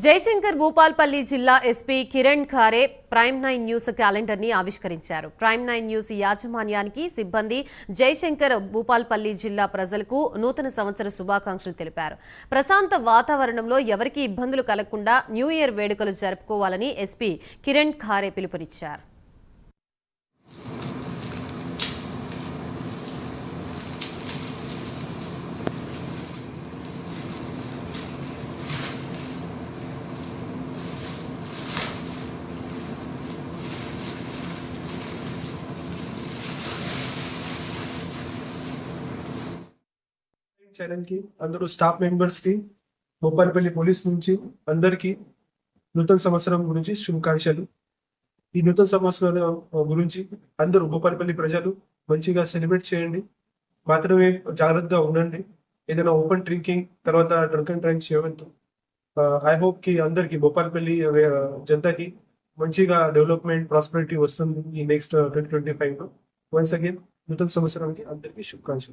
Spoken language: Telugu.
జయశంకర్ భూపాల్పల్లి జిల్లా SP Kiran ఖారే prime 9 news calendar ని ఆవిష్కరించారు. ప్రైమ్ 9 న్యూస్ యాజమాన్యానికి, సిబ్బంది, జయశంకర్ భూపాల్పల్లి జిల్లా ప్రజలకు నూతన సంవత్సర శుభాకాంక్షలు తెలిపారు. ప్రశాంత వాతావరణంలో ఎవరికీ ఇబ్బందులు కలగకుండా న్యూ ఇయర్ వేడుకలు జరుపుకోవాలని ఎస్పీ కిరణ్ ఖారే పిలుపునిచ్చారు. ఛానల్ కి అందరూ స్టాఫ్ మెంబర్స్ కి భూపాలపల్లి పోలీస్ నుంచి అందరికి నూతన సంవత్సరం గురించి శుభాకాంక్షలు. ఈ నూతన సంవత్సరం గురించి అందరూ భూపాలపల్లి ప్రజలు మంచిగా సెలబ్రేట్ చేయండి. మాత్రమే జాగ్రత్తగా ఉండండి. ఏదైనా ఓపెన్ డ్రింకింగ్ తర్వాత డ్రంక్ అండ్ డ్రైవ్ చేయవద్దు. ఐ హోప్ కి అందరికి భూపాలపల్లి జనతాకి మంచిగా డెవలప్మెంట్ ప్రాస్పెరిటీ వస్తుంది ఈ నెక్స్ట్ 2025 లో. వన్స్ అగైన్ నూతన సంవత్సరానికి అందరికీ శుభాకాంక్షలు.